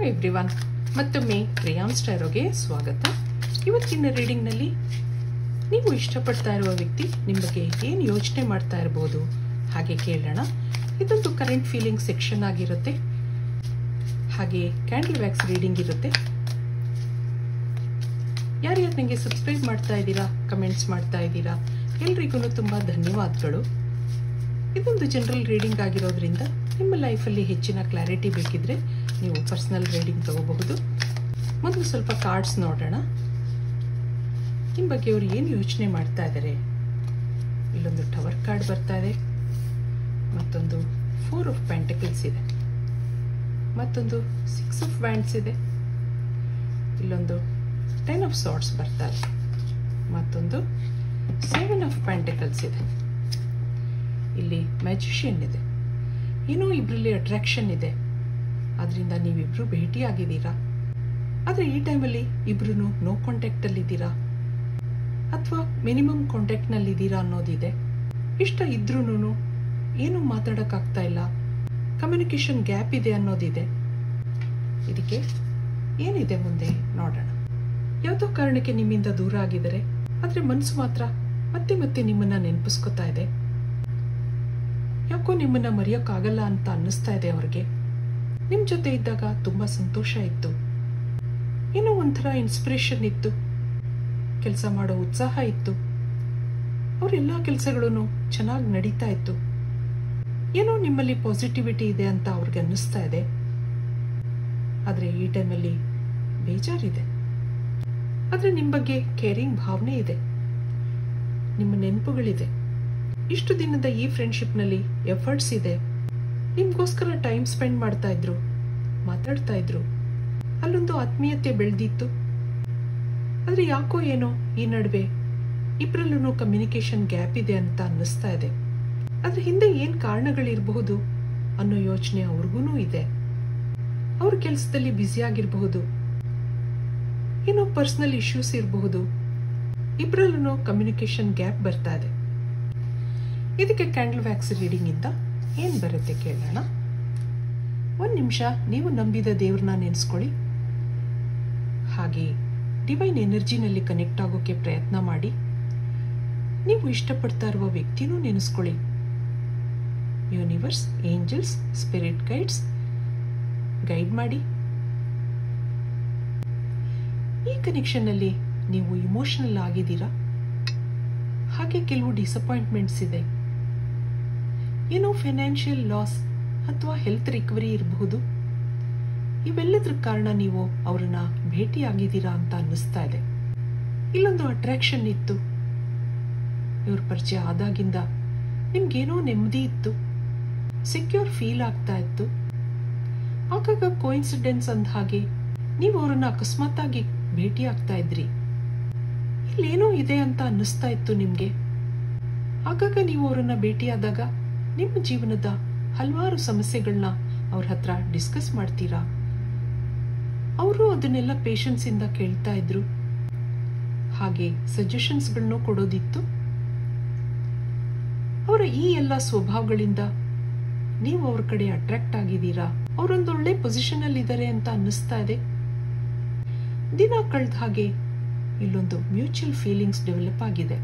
Everyone, ಮತ್ತೊಮ್ಮೆ ರಿಯಾನ್ಸ್ ಟ್ಯಾರೋಗೆ ಸ್ವಾಗತ. ಇವತ್ತಿನ ರೀಡಿಂಗ್ನಲ್ಲಿ ನೀವು ಇಷ್ಟಪಡ್ತಾ ಇರುವ ವ್ಯಕ್ತಿ ನಿಮ್ಮ ಬಗ್ಗೆ ಏನು ಯೋಚನೆ ಮಾಡ್ತಾ ಇರಬಹುದು ಹಾಗೆ ಕೇಳೋಣ. ಇದೊಂದು ಕರೆಂಟ್ ಫೀಲಿಂಗ್ ಸೆಕ್ಷನ್ ಆಗಿರುತ್ತೆ, ಹಾಗೆ ಕ್ಯಾಂಡಲ್ ವ್ಯಾಕ್ಸ್ ರೀಡಿಂಗ್ ಇರುತ್ತೆ. ಯಾರ್ಯಾರು ನನಗೆ ಸಬ್ಸ್ಕ್ರೈಬ್ ಮಾಡ್ತಾ ಇದ್ದೀರಾ, ಕಮೆಂಟ್ಸ್ ಮಾಡ್ತಾ ಇದ್ದೀರಾ, ಎಲ್ರಿಗೂ ತುಂಬ ಧನ್ಯವಾದಗಳು. ಇದೊಂದು ಜನರಲ್ ರೀಡಿಂಗ್ ಆಗಿರೋದ್ರಿಂದ ನಿಮ್ಮ ಲೈಫಲ್ಲಿ ಹೆಚ್ಚಿನ ಕ್ಲಾರಿಟಿ ಬೇಕಿದ್ರೆ ನೀವು ಪರ್ಸನಲ್ ರೀಡಿಂಗ್ ತಗೋಬಹುದು. ಮೊದಲು ಸ್ವಲ್ಪ ಕಾರ್ಡ್ಸ್ ನೋಡೋಣ. ನಿಮ್ಮ ಬಗ್ಗೆ ಅವರು ಏನು ಯೋಚನೆ ಮಾಡ್ತಾ ಇದ್ದಾರೆ. ಇಲ್ಲೊಂದು ಟವರ್ ಕಾರ್ಡ್ ಬರ್ತಾ ಇದೆ, ಮತ್ತೊಂದು 4 ಆಫ್ ಪೆಂಟಕಲ್ಸ್ ಇದೆ, ಮತ್ತೊಂದು 6 ಆಫ್ ವ್ಯಾಂಡ್ಸ್ ಇದೆ, ಇಲ್ಲೊಂದು 10 ಆಫ್ ಸಾರ್ಟ್ಸ್ ಬರ್ತಾ ಇದೆ, ಮತ್ತೊಂದು 7 ಆಫ್ ಪೆಂಟಕಲ್ಸ್ ಇದೆ. ಇಲ್ಲಿ ಮ್ಯಾಜಿಷಿಯನ್ ಇದೆ. ಏನೋ ಇಬ್ಬರಲ್ಲಿ ಅಟ್ರಾಕ್ಷನ್ ಇದೆ, ಅದರಿಂದ ನೀವಿಬ್ರು ಭೇಟಿಯಾಗಿದ್ದೀರಾ. ಆದರೆ ಈ ಟೈಮಲ್ಲಿ ಇಬ್ರು ನೋ ಕಾಂಟ್ಯಾಕ್ಟಲ್ಲಿದ್ದೀರಾ ಅಥವಾ ಮಿನಿಮಮ್ ಕಾಂಟ್ಯಾಕ್ಟ್ನಲ್ಲಿದ್ದೀರಾ ಅನ್ನೋದಿದೆ. ಇಷ್ಟ ಇದ್ರೂ ಏನೂ ಮಾತಾಡೋಕ್ಕಾಗ್ತಾ ಇಲ್ಲ, ಕಮ್ಯುನಿಕೇಷನ್ ಗ್ಯಾಪ್ ಇದೆ ಅನ್ನೋದಿದೆ. ಇದಕ್ಕೆ ಏನಿದೆ ಮುಂದೆ ನೋಡೋಣ. ಯಾವುದೋ ಕಾರಣಕ್ಕೆ ನಿಮ್ಮಿಂದ ದೂರ ಆಗಿದ್ದಾರೆ, ಆದರೆ ಮನಸ್ಸು ಮಾತ್ರ ಮತ್ತೆ ಮತ್ತೆ ನಿಮ್ಮನ್ನ ನೆನಪಿಸ್ಕೊತಾ ಇದೆ. ಯಾಕೋ ನಿಮ್ಮನ್ನ ಮರೆಯೋಕ್ಕಾಗಲ್ಲ ಅಂತ ಅನ್ನಿಸ್ತಾ ಇದೆ ಅವ್ರಿಗೆ. ನಿಮ್ಮ ಜೊತೆ ಇದ್ದಾಗ ತುಂಬಾ ಸಂತೋಷ ಇತ್ತು, ಏನೋ ಒಂಥರ ಇನ್ಸ್ಪಿರೇಷನ್ ಇತ್ತು, ಕೆಲಸ ಮಾಡೋ ಉತ್ಸಾಹ ಇತ್ತು, ಅವರೆಲ್ಲ ಕೆಲಸಗಳೂ ಚೆನ್ನಾಗಿ ನಡೀತಾ ಇತ್ತು. ಏನೋ ನಿಮ್ಮಲ್ಲಿ ಪಾಸಿಟಿವಿಟಿ ಇದೆ ಅಂತ ಅವ್ರಿಗೆ ಅನ್ನಿಸ್ತಾ ಇದೆ. ಆದರೆ ಈ ಟೈಮಲ್ಲಿ ಬೇಜಾರಿದೆ. ಆದರೆ ನಿಮ್ಮ ಬಗ್ಗೆ ಕೇರಿಂಗ್ ಭಾವನೆ ಇದೆ, ನಿಮ್ಮ ನೆನಪುಗಳಿದೆ. ಇಷ್ಟು ದಿನದ ಈ ಫ್ರೆಂಡ್ಶಿಪ್ನಲ್ಲಿ ಎಫರ್ಟ್ಸ್ ಇದೆ. ನಿಮ್ಗೋಸ್ಕರ ಟೈಮ್ ಸ್ಪೆಂಡ್ ಮಾಡ್ತಾ ಇದ್ರು, ಮಾತಾಡ್ತಾ ಇದ್ರು, ಅಲ್ಲೊಂದು ಆತ್ಮೀಯತೆ ಬೆಳೆದಿತ್ತು. ಆದರೆ ಯಾಕೋ ಏನೋ ಈ ನಡುವೆ ಇಬ್ಬರಲ್ಲೂ ಕಮ್ಯುನಿಕೇಷನ್ ಗ್ಯಾಪ್ ಇದೆ ಅಂತ ಅನ್ನಿಸ್ತಾ ಇದೆ. ಅದ್ರ ಹಿಂದೆ ಏನ್ ಕಾರಣಗಳಿರಬಹುದು ಅನ್ನೋ ಯೋಚನೆ ಅವ್ರಿಗೂ ಇದೆ. ಅವ್ರ ಕೆಲಸದಲ್ಲಿ ಬ್ಯುಸಿ ಆಗಿರಬಹುದು, ಏನೋ ಪರ್ಸನಲ್ ಇಶ್ಯೂಸ್ ಇರಬಹುದು. ಇಬ್ಬರಲ್ಲೂ ಕಮ್ಯುನಿಕೇಷನ್ ಗ್ಯಾಪ್ ಬರ್ತಾ ಇದೆ. ಇದಕ್ಕೆ ಕ್ಯಾಂಡಲ್ ವ್ಯಾಕ್ಸ್ ರೀಡಿಂಗ್ ಇಂದ ಏನ್ ಬರುತ್ತೆ ಕೇಳೋಣ. 1 ನಿಮಿಷ ನೀವು ನಂಬಿದ ದೇವ್ರನ್ನ ನೆನೆಸ್ಕೊಳ್ಳಿ, ಹಾಗೆ ಡಿವೈನ್ ಎನರ್ಜಿನಲ್ಲಿ ಕನೆಕ್ಟ್ ಆಗೋಕೆ ಪ್ರಯತ್ನ ಮಾಡಿ. ನೀವು ಇಷ್ಟಪಡ್ತಾ ಇರುವ ವ್ಯಕ್ತಿನೂ ನೆನೆಸ್ಕೊಳ್ಳಿ. Universe, angels, spirit guides guide ಮಾಡಿ. ಈ ಕನೆಕ್ಷನ್ ಅಲ್ಲಿ ನೀವು ಇಮೋಷನಲ್ ಆಗಿದ್ದೀರಾ, ಹಾಗೆ ಕೆಲವು ಡಿಸಪಾಯಿಂಟ್ಮೆಂಟ್ಸ್ ಇದೆ. ಏನೋ ಫೈನಾನ್ಷಿಯಲ್ ಲಾಸ್ ಅಥವಾ ಹೆಲ್ತ್ ರಿಕವರಿ ಇರಬಹುದು. ಇವೆಲ್ಲದ್ರ ಕಾರಣ ನೀವು ಅವರನ್ನ ಭೇಟಿಯಾಗಿದ್ದೀರಾ ಅಂತ ಅನ್ನಿಸ್ತಾ ಇದೆ. ಇಲ್ಲೊಂದು ಅಟ್ರಾಕ್ಷನ್ ಇತ್ತು, ಇವ್ರ ಪರಿಚಯ ಆದಾಗಿಂದ ನಿಮ್ಗೇನೋ ನೆಮ್ಮದಿ ಇತ್ತು, ಸೆಕ್ಯೂರ್ ಫೀಲ್ ಆಗ್ತಾ ಇತ್ತು. ಆಗಾಗ ಕೋಇನ್ಸಿಡೆನ್ಸ್ ಅಂದ ಹಾಗೆ ನೀವು ಅವ್ರನ್ನ ಅಕಸ್ಮಾತ್ತಾಗಿ ಭೇಟಿ ಆಗ್ತಾ ಇದ್ರಿ. ಇಲ್ಲೇನೋ ಇದೆ ಅಂತ ಅನ್ನಿಸ್ತಾ ಇತ್ತು ನಿಮ್ಗೆ. ಆಗಾಗ ನೀವು ಅವರನ್ನ ಭೇಟಿಯಾದಾಗ ನಿಮ್ಮ ಜೀವನದ ಹಲವಾರು ಸಮಸ್ಯೆಗಳನ್ನ ಅವ್ರ ಹತ್ರ ಡಿಸ್ಕಸ್ ಮಾಡ್ತೀರಾ. ಅವರು ಅದನ್ನೆಲ್ಲ ಪೇಷನ್ಸ್ ಇಂದ ಕೇಳ್ತಾ ಇದ್ರು, ಹಾಗೆ ಸಜೆಷನ್ಸ್ಗಳನ್ನು ಕೊಡೋದಿತ್ತು. ಅವರ ಈ ಎಲ್ಲ ಸ್ವಭಾವಗಳಿಂದ ನೀವು ಅವ್ರ ಕಡೆ ಅಟ್ರಾಕ್ಟ್ ಆಗಿದ್ದೀರಾ. ಅವರೊಂದೊಳ್ಳೆ ಪೊಸಿಷನ್ ಅಲ್ಲಿ ಇದ್ದಾರೆ ಅಂತ ಅನ್ನಿಸ್ತಾ ಇದೆ. ದಿನ ಕಳೆದ ಹಾಗೆ ಇಲ್ಲೊಂದು ಮ್ಯೂಚುವಲ್ ಫೀಲಿಂಗ್ಸ್ ಡೆವಲಪ್ ಆಗಿದೆ.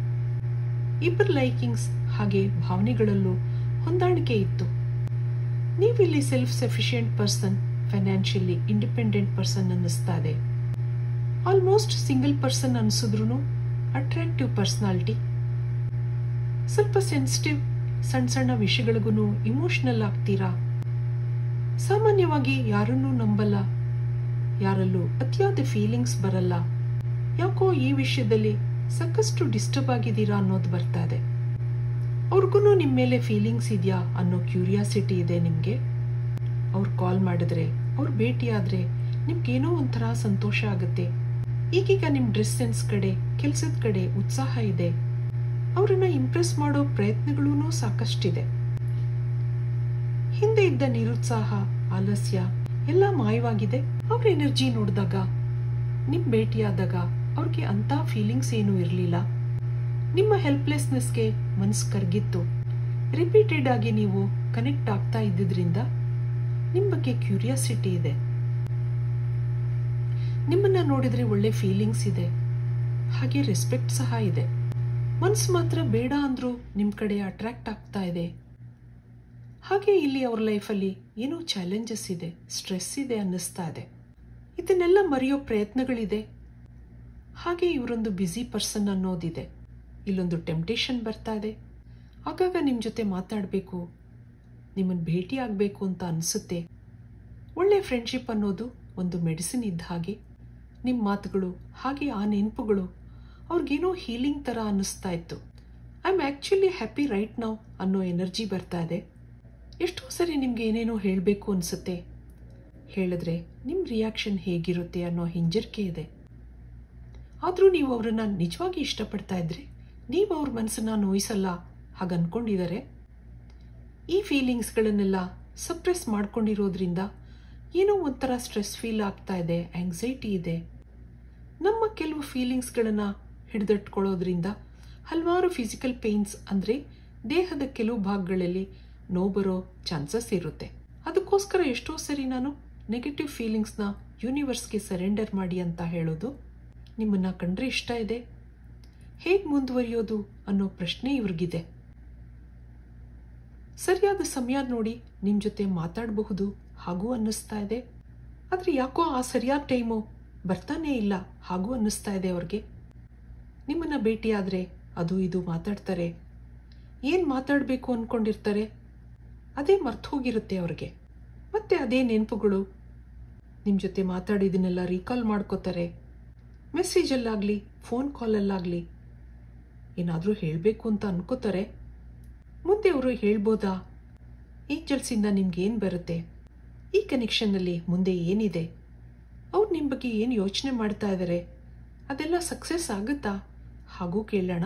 ಇಬ್ಬರ ಲೈಕಿಂಗ್ಸ್ ಹಾಗೆ ಭಾವನೆಗಳಲ್ಲೂ ಹೊಂದಾಣಿಕೆ ಇತ್ತು. ನೀವಿಲ್ಲಿ self sufficient person, financially independent person ಅನ್ನಿಸ್ತಾ ಇದೆ. ಆಲ್ಮೋಸ್ಟ್ ಸಿಂಗಲ್ ಪರ್ಸನ್ ಅನ್ಸಿದ್ರು ಅಟ್ರಾಕ್ಟಿವ್ ಪರ್ಸನಾಲಿಟಿ. ಸ್ವಲ್ಪ ಸೆನ್ಸಿಟಿವ್, ಸಣ್ಣ ಸಣ್ಣ ವಿಷಯಗಳಿಗೂ ಇಮೋಷನಲ್ ಆಗ್ತೀರಾ. ಸಾಮಾನ್ಯವಾಗಿ ಯಾರನ್ನೂ ನಂಬಲ್ಲ, ಯಾರಲ್ಲೂ ಅತಿಯಾದ ಫೀಲಿಂಗ್ಸ್ ಬರಲ್ಲ. ಯಾಕೋ ಈ ವಿಷಯದಲ್ಲಿ ಸಾಕಷ್ಟು ಡಿಸ್ಟರ್ಬ್ ಆಗಿದ್ದೀರಾ ಅನ್ನೋದು ಬರ್ತಾ ಇದೆ. ಅವ್ರಿಗೂ ನಿಮ್ಮ ಮೇಲೆ ಫೀಲಿಂಗ್ಸ್ ಇದೆಯಾ ಅನ್ನೋ ಕ್ಯೂರಿಯಾಸಿಟಿ ಇದೆ ನಿಮಗೆ. ಅವ್ರು ಕಾಲ್ ಮಾಡಿದ್ರೆ, ಅವ್ರು ಭೇಟಿಯಾದ್ರೆ ನಿಮ್ಗೇನೋ ಒಂಥರ ಸಂತೋಷ ಆಗುತ್ತೆ. ಈಗೀಗ ನಿಮ್ಮ ಡ್ರೆಸ್ ಸೆನ್ಸ್ ಕಡೆ, ಕೆಲಸದ ಕಡೆ ಉತ್ಸಾಹ ಇದೆ. ಅವರನ್ನ ಇಂಪ್ರೆಸ್ ಮಾಡೋ ಪ್ರಯತ್ನಗಳೂ ಸಾಕಷ್ಟಿದೆ. ಹಿಂದೆ ಇದ್ದ ನಿರುತ್ಸಾಹ, ಆಲಸ್ಯ ಎಲ್ಲ ಮಾಯವಾಗಿದೆ. ಅವ್ರ ಎನರ್ಜಿ ನೋಡಿದಾಗ, ನಿಮ್ ಭೇಟಿಯಾದಾಗ ಅವ್ರಿಗೆ ಅಂತ ಫೀಲಿಂಗ್ಸ್ ಏನೂ ಇರಲಿಲ್ಲ. ನಿಮ್ಮ ಹೆಲ್ಪ್ಲೆಸ್ನೆಸ್ಗೆ ಮನಸ್ಸು ಕರಗಿತ್ತು. ರಿಪೀಟೆಡ್ ಆಗಿ ನೀವು ಕನೆಕ್ಟ್ ಆಗ್ತಾ ಇದ್ದಿದ್ರಿಂದ ನಿಮ್ಮ ಬಗ್ಗೆ ಕ್ಯೂರಿಯಾಸಿಟಿ ಇದೆ. ನಿಮ್ಮನ್ನ ನೋಡಿದ್ರೆ ಒಳ್ಳೆ ಫೀಲಿಂಗ್ಸ್ ಇದೆ, ಹಾಗೆ ರೆಸ್ಪೆಕ್ಟ್ ಸಹ ಇದೆ. ಮನ್ಸು ಮಾತ್ರ ಬೇಡ ಅಂದ್ರೂ ನಿಮ್ಮ ಕಡೆ ಅಟ್ರಾಕ್ಟ್ ಆಗ್ತಾ ಇದೆ. ಹಾಗೆ ಇಲ್ಲಿ ಅವ್ರ ಲೈಫಲ್ಲಿ ಏನೋ ಚಾಲೆಂಜಸ್ ಇದೆ, ಸ್ಟ್ರೆಸ್ ಇದೆ ಅನ್ನಿಸ್ತಾ ಇದೆ. ಇದನ್ನೆಲ್ಲ ಮರೆಯೋ ಪ್ರಯತ್ನಗಳಿದೆ. ಹಾಗೆ ಇವರೊಂದು ಬ್ಯುಸಿ ಪರ್ಸನ್ ಅನ್ನೋದಿದೆ. ಇಲ್ಲೊಂದು ಟೆಂಪ್ಟೇಷನ್ ಬರ್ತಾ ಇದೆ. ಆಗಾಗ ನಿಮ್ಮ ಜೊತೆ ಮಾತಾಡಬೇಕು, ನಿಮ್ಮನ್ನು ಭೇಟಿ ಆಗಬೇಕು ಅಂತ ಅನಿಸುತ್ತೆ. ಒಳ್ಳೆ ಫ್ರೆಂಡ್ಶಿಪ್ ಅನ್ನೋದು ಒಂದು ಮೆಡಿಸಿನ್ ಇದ್ದ ಹಾಗೆ. ನಿಮ್ಮ ಮಾತುಗಳು ಹಾಗೆ ಆ ನೆನಪುಗಳು ಅವ್ರಿಗೇನೋ ಹೀಲಿಂಗ್ ಥರ ಅನ್ನಿಸ್ತಾ ಇತ್ತು. I am actually happy right now ಅನ್ನೋ ಎನರ್ಜಿ ಬರ್ತಾ ಇದೆ. ಎಷ್ಟೋ ಸರಿ ನಿಮ್ಗೆ ಏನೇನೋ ಹೇಳಬೇಕು ಅನಿಸುತ್ತೆ. ಹೇಳಿದ್ರೆ ನಿಮ್ಮ ರಿಯಾಕ್ಷನ್ ಹೇಗಿರುತ್ತೆ ಅನ್ನೋ ಹಿಂಜರಿಕೆ ಇದೆ. ಆದರೂ ನೀವು ಅವರನ್ನು ನಿಜವಾಗಿ ಇಷ್ಟಪಡ್ತಾ ಇದ್ರೆ ನೀವು ಅವ್ರ ಮನಸ್ಸನ್ನು ನೋಯಿಸಲ್ಲ ಹಾಗೆ ಅಂದ್ಕೊಂಡಿದ್ದಾರೆ. ಈ ಫೀಲಿಂಗ್ಸ್ಗಳನ್ನೆಲ್ಲ ಸಪ್ರೆಸ್ ಮಾಡ್ಕೊಂಡಿರೋದ್ರಿಂದ ಏನೋ ಒಂಥರ ಸ್ಟ್ರೆಸ್ ಫೀಲ್ ಆಗ್ತಾ ಇದೆ, ಆಂಗ್ಸೈಟಿ ಇದೆ. ನಮ್ಮ ಕೆಲವು ಫೀಲಿಂಗ್ಸ್ಗಳನ್ನು ಹಿಡಿದಿಟ್ಕೊಳ್ಳೋದ್ರಿಂದ ಹಲವಾರು ಫಿಸಿಕಲ್ ಪೇಯ್ನ್ಸ್ ಅಂದರೆ ದೇಹದ ಕೆಲವು ಭಾಗಗಳಲ್ಲಿ ನೋವು ಬರೋ ಚಾನ್ಸಸ್ ಇರುತ್ತೆ. ಅದಕ್ಕೋಸ್ಕರ ಎಷ್ಟೋ ಸರಿ ನಾನು ನೆಗೆಟಿವ್ ಫೀಲಿಂಗ್ಸ್ನ ಯೂನಿವರ್ಸ್ಗೆ ಸರೆಂಡರ್ ಮಾಡಿ ಅಂತ ಹೇಳೋದು. ನಿಮ್ಮನ್ನು ಕಂಡ್ರೆ ಇಷ್ಟ ಇದೆ, ಹೇಗೆ ಮುಂದುವರಿಯೋದು ಅನ್ನೋ ಪ್ರಶ್ನೆ ಇವ್ರಿಗಿದೆ. ಸರಿಯಾದ ಸಮಯ ನೋಡಿ ನಿಮ್ಮ ಜೊತೆ ಮಾತಾಡಬಹುದು ಹಾಗೂ ಅನ್ನಿಸ್ತಾ ಇದೆ. ಆದರೆ ಯಾಕೋ ಆ ಸರಿಯಾದ ಟೈಮು ಬರ್ತಾನೇ ಇಲ್ಲ ಹಾಗೂ ಅನ್ನಿಸ್ತಾ ಇದೆ ಅವ್ರಿಗೆ. ನಿಮ್ಮನ್ನು ಭೇಟಿಯಾದರೆ ಅದು ಇದು ಮಾತಾಡ್ತಾರೆ. ಏನು ಮಾತಾಡಬೇಕು ಅಂದ್ಕೊಂಡಿರ್ತಾರೆ ಅದೇ ಮರ್ತು ಹೋಗಿರುತ್ತೆ ಅವ್ರಿಗೆ. ಮತ್ತೆ ಅದೇ ನೆನಪುಗಳು ನಿಮ್ಮ ಜೊತೆ ಮಾತಾಡಿದನ್ನೆಲ್ಲ ರೀಕಾಲ್ ಮಾಡ್ಕೋತಾರೆ. ಮೆಸೇಜಲ್ಲಾಗಲಿ ಫೋನ್ ಕಾಲಲ್ಲಾಗಲಿ ಏನಾದರೂ ಹೇಳಬೇಕು ಅಂತ ಅನ್ಕೋತಾರೆ. ಮುಂದೆ ಅವರು ಹೇಳ್ಬೋದಾ, ಏಂಜಲ್ಸಿಂದ ನಿಮ್ಗೇನು ಬರುತ್ತೆ, ಈ ಕನೆಕ್ಷನ್ನಲ್ಲಿ ಮುಂದೆ ಏನಿದೆ, ಅವ್ರು ನಿಮ್ಮ ಬಗ್ಗೆ ಏನು ಯೋಚನೆ ಮಾಡ್ತಾ ಇದ್ದಾರೆ, ಅದೆಲ್ಲ ಸಕ್ಸಸ್ ಆಗುತ್ತಾ ಹಾಗೂ ಕೇಳೋಣ.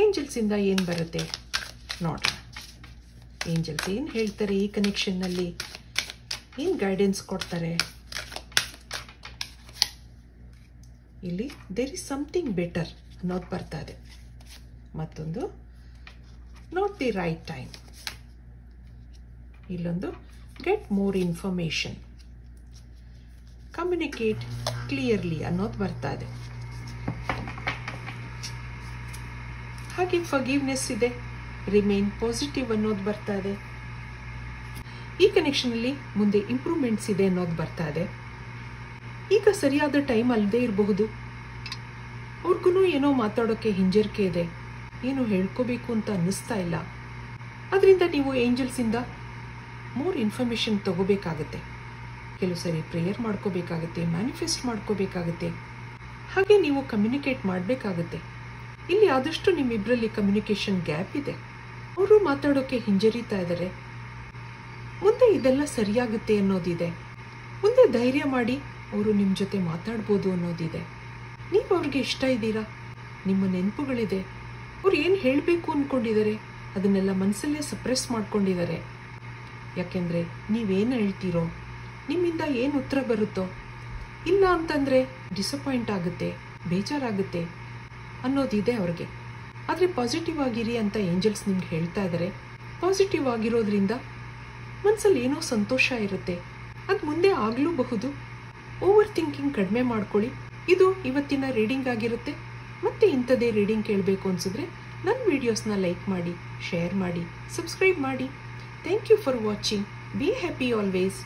ಏಂಜಲ್ಸಿಂದ ಏನು ಬರುತ್ತೆ ನೋಡೋಣ. ಏಂಜಲ್ಸ್ ಏನು ಹೇಳ್ತಾರೆ, ಈ ಕನೆಕ್ಷನ್ನಲ್ಲಿ ಏನು ಗೈಡೆನ್ಸ್ ಕೊಡ್ತಾರೆ. ಇಲ್ಲಿ ದೇರ್ ಇಸ್ ಸಮಥಿಂಗ್ ಬೆಟರ್ ಅನ್ನೋದು ಬರ್ತಾ ಇದೆ. ಮತ್ತೊಂದು ನಾಟ್ ದಿ ರೈಟ್ ಟೈಮ್. ಇಲ್ಲೊಂದು get more information, communicate clearly ಅನ್ನೋದು ಬರ್ತಾ ಇದೆ. ಹಾಗೆ ಫರ್ಗಿವ್ನೆಸ್ ಇದೆ, ರಿಮೈನ್ ಪಾಸಿಟಿವ್ ಅನ್ನೋದು ಬರ್ತಾ ಇದೆ. ಈ ಕನೆಕ್ಷನಲ್ಲಿ ಮುಂದೆ ಇಂಪ್ರೂವ್ಮೆಂಟ್ಸ್ ಇದೆ ಅನ್ನೋದು ಬರ್ತಾ ಇದೆ. ಈಗ ಸರಿಯಾದ ಟೈಮ್ ಅಲ್ಲದೆ ಇರಬಹುದು. ಅವ್ರಿಗೂ ಏನೋ ಮಾತಾಡೋಕ್ಕೆ ಹಿಂಜರಿಕೆ ಇದೆ, ಏನು ಹೇಳ್ಕೋಬೇಕು ಅಂತ ಅನ್ನಿಸ್ತಾ ಇಲ್ಲ. ಅದರಿಂದ ನೀವು ಏಂಜಲ್ಸಿಂದ ಮೋರ್ ಇನ್ಫಾರ್ಮೇಷನ್ ತಗೋಬೇಕಾಗತ್ತೆ. ಕೆಲವು ಸರಿ ಪ್ರೇಯರ್ ಮಾಡ್ಕೋಬೇಕಾಗತ್ತೆ, ಮ್ಯಾನಿಫೆಸ್ಟ್ ಮಾಡ್ಕೋಬೇಕಾಗತ್ತೆ. ಹಾಗೆ ನೀವು ಕಮ್ಯುನಿಕೇಟ್ ಮಾಡಬೇಕಾಗತ್ತೆ. ಇಲ್ಲಿ ಆದಷ್ಟು ನಿಮ್ಮಿಬ್ಬರಲ್ಲಿ ಕಮ್ಯುನಿಕೇಷನ್ ಗ್ಯಾಪ್ ಇದೆ. ಅವರು ಮಾತಾಡೋಕ್ಕೆ ಹಿಂಜರಿತಾ ಇದ್ದಾರೆ. ಮುಂದೆ ಇದೆಲ್ಲ ಸರಿಯಾಗುತ್ತೆ ಅನ್ನೋದಿದೆ. ಮುಂದೆ ಧೈರ್ಯ ಮಾಡಿ ಅವರು ನಿಮ್ಮ ಜೊತೆ ಮಾತಾಡ್ಬೋದು ಅನ್ನೋದಿದೆ. ನೀವು ಅವ್ರಿಗೆ ಇಷ್ಟ ಇದ್ದೀರಾ, ನಿಮ್ಮ ನೆನಪುಗಳಿದೆ. ಅವ್ರು ಏನು ಹೇಳಬೇಕು ಅಂದ್ಕೊಂಡಿದ್ದಾರೆ ಅದನ್ನೆಲ್ಲ ಮನಸ್ಸಲ್ಲೇ ಸಪ್ರೆಸ್ ಮಾಡ್ಕೊಂಡಿದ್ದಾರೆ. ಯಾಕೆಂದರೆ ನೀವೇನು ಹೇಳ್ತೀರೋ, ನಿಮ್ಮಿಂದ ಏನು ಉತ್ತರ ಬರುತ್ತೋ, ಇಲ್ಲ ಅಂತಂದರೆ ಡಿಸಪಾಯಿಂಟ್ ಆಗುತ್ತೆ, ಬೇಜಾರಾಗುತ್ತೆ ಅನ್ನೋದಿದೆ ಅವ್ರಿಗೆ. ಆದರೆ ಪಾಸಿಟಿವ್ ಆಗಿರಿ ಅಂತ ಏಂಜಲ್ಸ್ ನಿಮ್ಗೆ ಹೇಳ್ತಾ ಇದ್ದಾರೆ. ಪಾಸಿಟಿವ್ ಆಗಿರೋದ್ರಿಂದ ಮನಸ್ಸಲ್ಲಿ ಏನೋ ಸಂತೋಷ ಇರುತ್ತೆ. ಅದು ಮುಂದೆ ಆಗಲೂಬಹುದು. ಓವರ್ ಥಿಂಕಿಂಗ್ ಕಡಿಮೆ ಮಾಡ್ಕೊಳ್ಳಿ. ಇದು ಇವತ್ತಿನ ರೀಡಿಂಗ್ ಆಗಿರುತ್ತೆ. ಮತ್ತೆ ಇಂಥದೇ ರೀಡಿಂಗ್ ಕೇಳಬೇಕು ಅನಿಸಿದ್ರೆ ನನ್ನ ವಿಡಿಯೋಸ್ನ ಲೈಕ್ ಮಾಡಿ, ಶೇರ್ ಮಾಡಿ, ಸಬ್ಸ್ಕ್ರೈಬ್ ಮಾಡಿ. Thank you for watching. Be happy always.